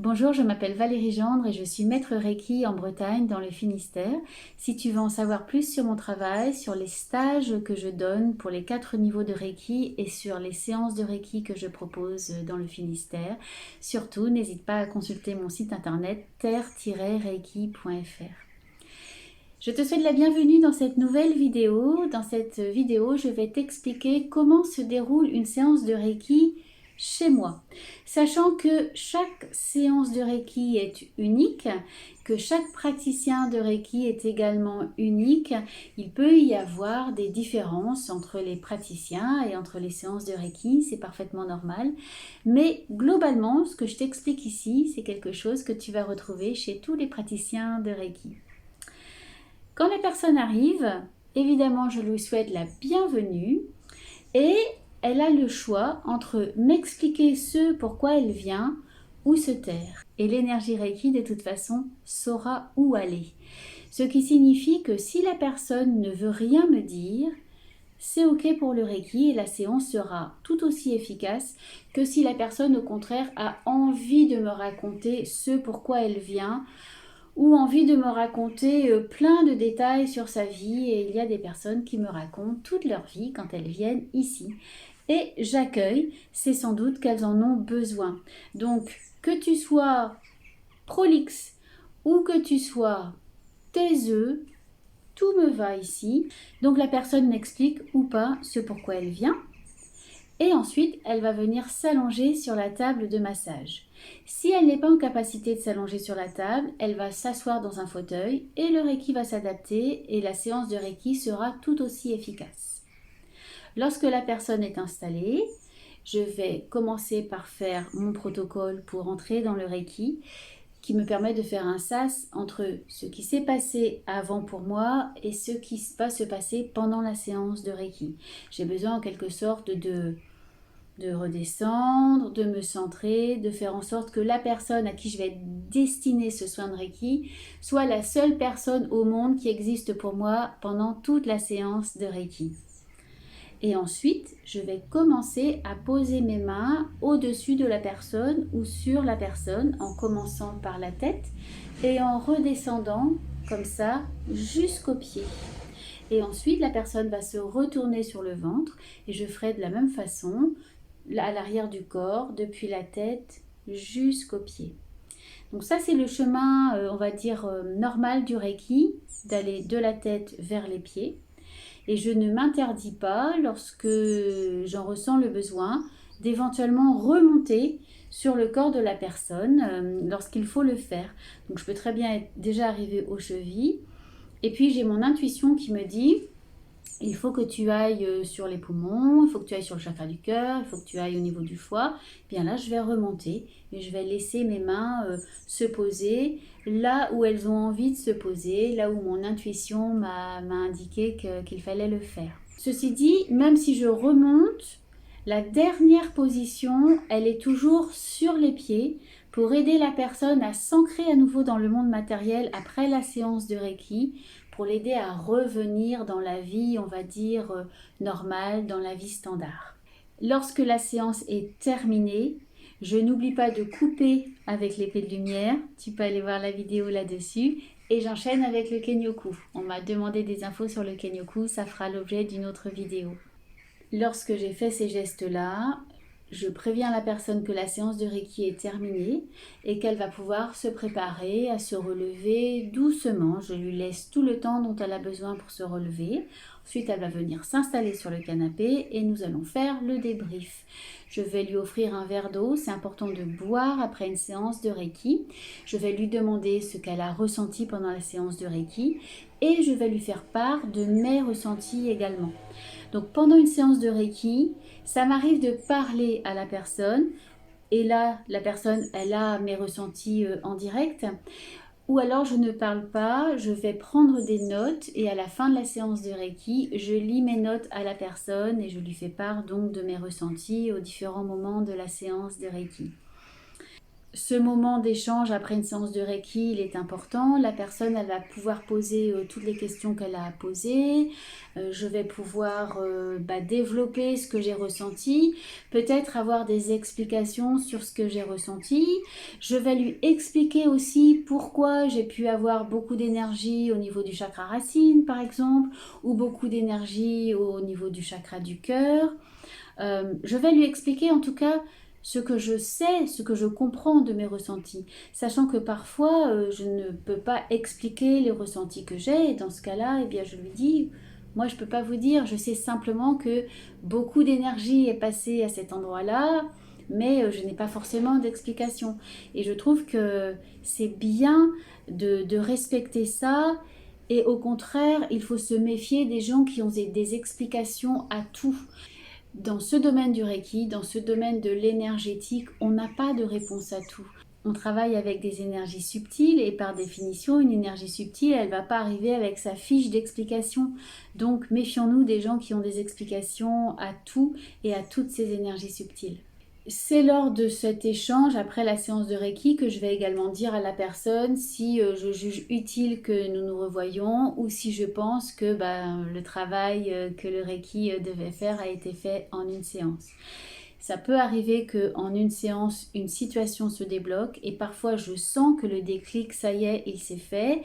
Bonjour, je m'appelle Valérie Gendre et je suis maître Reiki en Bretagne, dans le Finistère. Si tu veux en savoir plus sur mon travail, sur les stages que je donne pour les 4 niveaux de Reiki et sur les séances de Reiki que je propose dans le Finistère, surtout n'hésite pas à consulter mon site internet terre-reiki.fr. Je te souhaite la bienvenue dans cette nouvelle vidéo. Dans cette vidéo, je vais t'expliquer comment se déroule une séance de Reiki chez moi. Sachant que chaque séance de Reiki est unique, que chaque praticien de Reiki est également unique, il peut y avoir des différences entre les praticiens et entre les séances de Reiki, c'est parfaitement normal. Mais globalement, ce que je t'explique ici, c'est quelque chose que tu vas retrouver chez tous les praticiens de Reiki. Quand la personne arrive, évidemment, je lui souhaite la bienvenue et elle a le choix entre m'expliquer ce pourquoi elle vient ou se taire. Et l'énergie Reiki, de toute façon, saura où aller. Ce qui signifie que si la personne ne veut rien me dire, c'est ok pour le Reiki et la séance sera tout aussi efficace que si la personne, au contraire, a envie de me raconter ce pourquoi elle vient ou envie de me raconter plein de détails sur sa vie. Et il y a des personnes qui me racontent toute leur vie quand elles viennent ici. Et j'accueille, c'est sans doute qu'elles en ont besoin. Donc, que tu sois prolixe ou que tu sois taiseux, tout me va ici. Donc la personne m'explique ou pas ce pourquoi elle vient. Et ensuite, elle va venir s'allonger sur la table de massage. Si elle n'est pas en capacité de s'allonger sur la table, elle va s'asseoir dans un fauteuil et le Reiki va s'adapter et la séance de Reiki sera tout aussi efficace. Lorsque la personne est installée, je vais commencer par faire mon protocole pour entrer dans le Reiki qui me permet de faire un sas entre ce qui s'est passé avant pour moi et ce qui va se passer pendant la séance de Reiki. J'ai besoin en quelque sorte de redescendre, de me centrer, de faire en sorte que la personne à qui je vais destiner ce soin de Reiki soit la seule personne au monde qui existe pour moi pendant toute la séance de Reiki. Et ensuite, je vais commencer à poser mes mains au-dessus de la personne ou sur la personne en commençant par la tête et en redescendant comme ça jusqu'aux pieds. Et ensuite, la personne va se retourner sur le ventre et je ferai de la même façon à l'arrière du corps, depuis la tête jusqu'aux pieds. Donc ça, c'est le chemin, on va dire, normal du Reiki, d'aller de la tête vers les pieds. Et je ne m'interdis pas, lorsque j'en ressens le besoin, d'éventuellement remonter sur le corps de la personne lorsqu'il faut le faire. Donc je peux très bien être déjà arrivée aux chevilles. Et puis j'ai mon intuition qui me dit, il faut que tu ailles sur les poumons, il faut que tu ailles sur le chakra du cœur, il faut que tu ailles au niveau du foie. Bien là, je vais remonter et je vais laisser mes mains se poser là où elles ont envie de se poser, là où mon intuition m'a indiqué qu'il fallait le faire. Ceci dit, même si je remonte, la dernière position, elle est toujours sur les pieds pour aider la personne à s'ancrer à nouveau dans le monde matériel après la séance de Reiki, pour l'aider à revenir dans la vie, on va dire, normale, dans la vie standard. Lorsque la séance est terminée, je n'oublie pas de couper avec l'épée de lumière. Tu peux aller voir la vidéo là-dessus. Et j'enchaîne avec le Kenyoku. On m'a demandé des infos sur le Kenyoku, ça fera l'objet d'une autre vidéo. Lorsque j'ai fait ces gestes-là, je préviens la personne que la séance de Reiki est terminée et qu'elle va pouvoir se préparer à se relever doucement. Je lui laisse tout le temps dont elle a besoin pour se relever. Ensuite, elle va venir s'installer sur le canapé et nous allons faire le débrief. Je vais lui offrir un verre d'eau. C'est important de boire après une séance de Reiki. Je vais lui demander ce qu'elle a ressenti pendant la séance de Reiki et je vais lui faire part de mes ressentis également. Donc pendant une séance de Reiki, ça m'arrive de parler à la personne et là, la personne, elle a mes ressentis en direct. Ou alors je ne parle pas, je vais prendre des notes et à la fin de la séance de Reiki, je lis mes notes à la personne et je lui fais part donc de mes ressentis aux différents moments de la séance de Reiki. Ce moment d'échange après une séance de Reiki, il est important. La personne, elle va pouvoir poser toutes les questions qu'elle a à poser. Je vais pouvoir développer ce que j'ai ressenti. Peut-être avoir des explications sur ce que j'ai ressenti. Je vais lui expliquer aussi pourquoi j'ai pu avoir beaucoup d'énergie au niveau du chakra racine, par exemple, ou beaucoup d'énergie au niveau du chakra du cœur. Je vais lui expliquer en tout cas ce que je sais, ce que je comprends de mes ressentis, sachant que parfois je ne peux pas expliquer les ressentis que j'ai, et dans ce cas-là, eh bien, je lui dis, moi je ne peux pas vous dire, je sais simplement que beaucoup d'énergie est passée à cet endroit-là, mais je n'ai pas forcément d'explication. Et je trouve que c'est bien de respecter ça, et au contraire, il faut se méfier des gens qui ont des explications à tout. Dans ce domaine du Reiki, dans ce domaine de l'énergétique, on n'a pas de réponse à tout. On travaille avec des énergies subtiles et par définition, une énergie subtile, elle ne va pas arriver avec sa fiche d'explication. Donc méfions-nous des gens qui ont des explications à tout et à toutes ces énergies subtiles. C'est lors de cet échange, après la séance de Reiki, que je vais également dire à la personne si je juge utile que nous nous revoyions ou si je pense que le travail que le Reiki devait faire a été fait en une séance. Ça peut arriver qu'en une séance, une situation se débloque et parfois je sens que le déclic, ça y est, il s'est fait.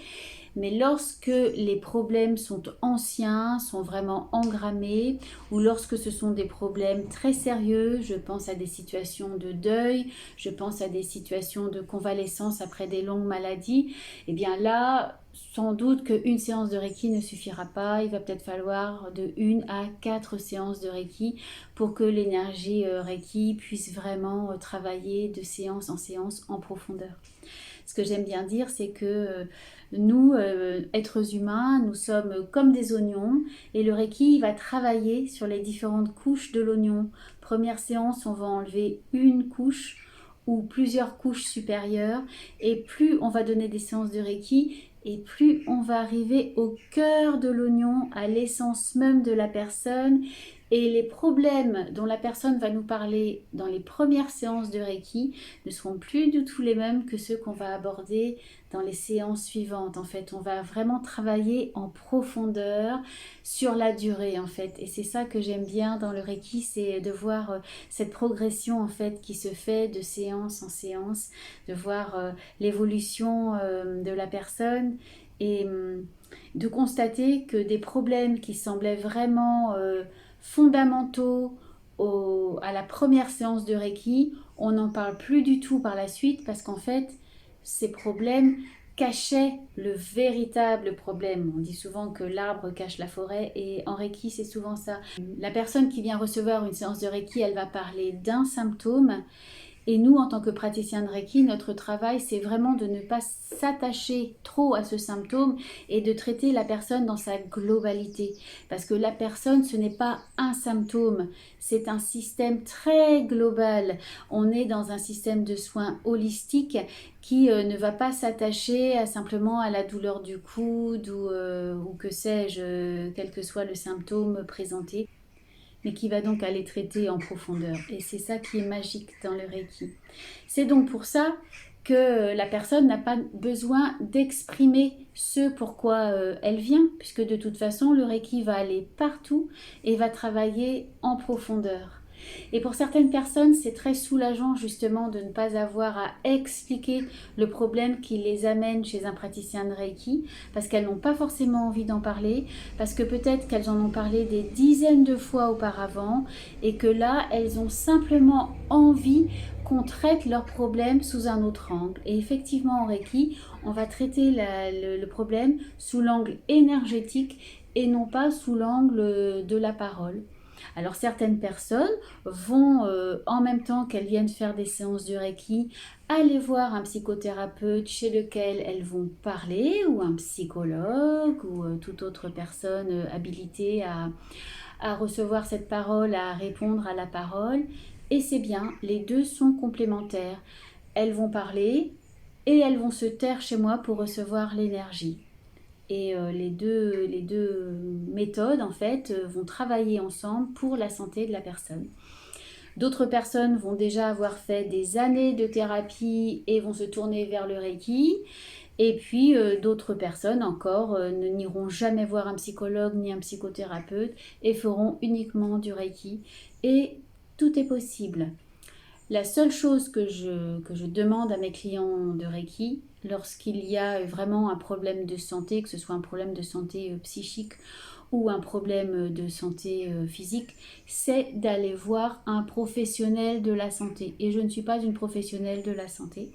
Mais lorsque les problèmes sont anciens, sont vraiment engrammés, ou lorsque ce sont des problèmes très sérieux, je pense à des situations de deuil, je pense à des situations de convalescence après des longues maladies, et bien là, sans doute qu'une séance de Reiki ne suffira pas. Il va peut-être falloir de 1 à 4 séances de Reiki pour que l'énergie Reiki puisse vraiment travailler de séance en séance en profondeur. Ce que j'aime bien dire, c'est que nous, êtres humains, nous sommes comme des oignons et le Reiki va travailler sur les différentes couches de l'oignon. Première séance, on va enlever une couche ou plusieurs couches supérieures et plus on va donner des séances de Reiki et plus on va arriver au cœur de l'oignon, à l'essence même de la personne. Et les problèmes dont la personne va nous parler dans les premières séances de Reiki ne seront plus du tout les mêmes que ceux qu'on va aborder dans les séances suivantes. En fait, on va vraiment travailler en profondeur sur la durée, en fait. Et c'est ça que j'aime bien dans le Reiki, c'est de voir cette progression, en fait, qui se fait de séance en séance, de voir l'évolution de la personne et de constater que des problèmes qui semblaient vraiment fondamentaux à la première séance de Reiki, on n'en parle plus du tout par la suite parce qu'en fait, ces problèmes cachaient le véritable problème. On dit souvent que l'arbre cache la forêt et en Reiki, c'est souvent ça. La personne qui vient recevoir une séance de Reiki, elle va parler d'un symptôme. Et nous, en tant que praticiens de Reiki, notre travail, c'est vraiment de ne pas s'attacher trop à ce symptôme et de traiter la personne dans sa globalité. Parce que la personne, ce n'est pas un symptôme, c'est un système très global. On est dans un système de soins holistique qui ne va pas s'attacher simplement à la douleur du coude ou que sais-je, quel que soit le symptôme présenté, mais qui va donc aller traiter en profondeur. Et c'est ça qui est magique dans le Reiki. C'est donc pour ça que la personne n'a pas besoin d'exprimer ce pourquoi elle vient, puisque de toute façon, le Reiki va aller partout et va travailler en profondeur. Et pour certaines personnes, c'est très soulageant justement de ne pas avoir à expliquer le problème qui les amène chez un praticien de Reiki, parce qu'elles n'ont pas forcément envie d'en parler, parce que peut-être qu'elles en ont parlé des dizaines de fois auparavant, et que là, elles ont simplement envie qu'on traite leur problème sous un autre angle. Et effectivement, en Reiki, on va traiter le problème sous l'angle énergétique et non pas sous l'angle de la parole. Alors certaines personnes vont, en même temps qu'elles viennent faire des séances de Reiki, aller voir un psychothérapeute chez lequel elles vont parler, ou un psychologue, ou toute autre personne habilitée à recevoir cette parole, à répondre à la parole. Et c'est bien, les deux sont complémentaires. Elles vont parler et elles vont se taire chez moi pour recevoir l'énergie. Et les deux méthodes, en fait, vont travailler ensemble pour la santé de la personne. D'autres personnes vont déjà avoir fait des années de thérapie et vont se tourner vers le Reiki. Et puis d'autres personnes encore ne n'iront jamais voir un psychologue ni un psychothérapeute et feront uniquement du Reiki. Et tout est possible. La seule chose que je demande à mes clients de Reiki, lorsqu'il y a vraiment un problème de santé, que ce soit un problème de santé psychique ou un problème de santé physique, c'est d'aller voir un professionnel de la santé. Et je ne suis pas une professionnelle de la santé.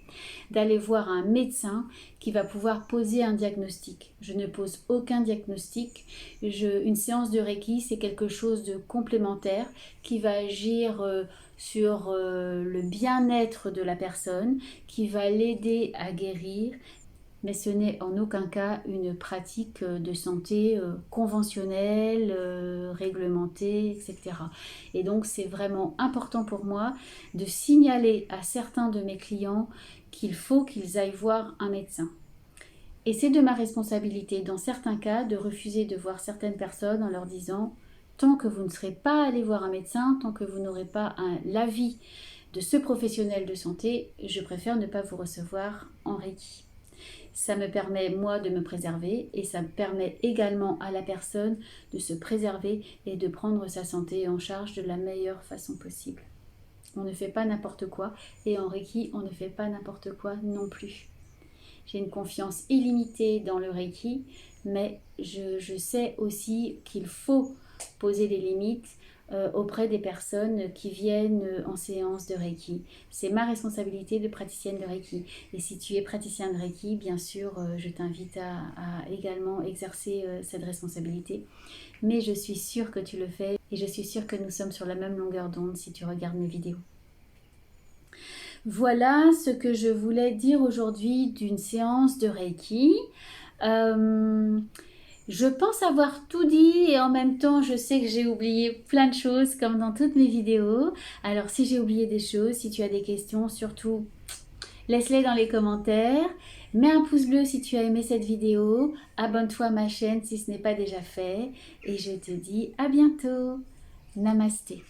D'aller voir un médecin qui va pouvoir poser un diagnostic. Je ne pose aucun diagnostic. Une séance de Reiki, c'est quelque chose de complémentaire qui va agir sur le bien-être de la personne, qui va l'aider à guérir, mais ce n'est en aucun cas une pratique de santé conventionnelle, réglementée, etc. Et donc c'est vraiment important pour moi de signaler à certains de mes clients qu'il faut qu'ils aillent voir un médecin. Et c'est de ma responsabilité, dans certains cas, de refuser de voir certaines personnes en leur disant « Tant que vous ne serez pas allé voir un médecin, tant que vous n'aurez pas l'avis de ce professionnel de santé, je préfère ne pas vous recevoir en Reiki. » Ça me permet, moi, de me préserver et ça me permet également à la personne de se préserver et de prendre sa santé en charge de la meilleure façon possible. On ne fait pas n'importe quoi et en Reiki, on ne fait pas n'importe quoi non plus. J'ai une confiance illimitée dans le Reiki, mais je sais aussi qu'il faut poser des limites auprès des personnes qui viennent en séance de Reiki. C'est ma responsabilité de praticienne de Reiki. Et si tu es praticien de Reiki, bien sûr, je t'invite à également exercer cette responsabilité. Mais je suis sûre que tu le fais et je suis sûre que nous sommes sur la même longueur d'onde si tu regardes mes vidéos. Voilà ce que je voulais dire aujourd'hui d'une séance de Reiki. Je pense avoir tout dit et en même temps je sais que j'ai oublié plein de choses comme dans toutes mes vidéos. Alors si j'ai oublié des choses, si tu as des questions, surtout laisse-les dans les commentaires. Mets un pouce bleu si tu as aimé cette vidéo. Abonne-toi à ma chaîne si ce n'est pas déjà fait. Et je te dis à bientôt. Namasté.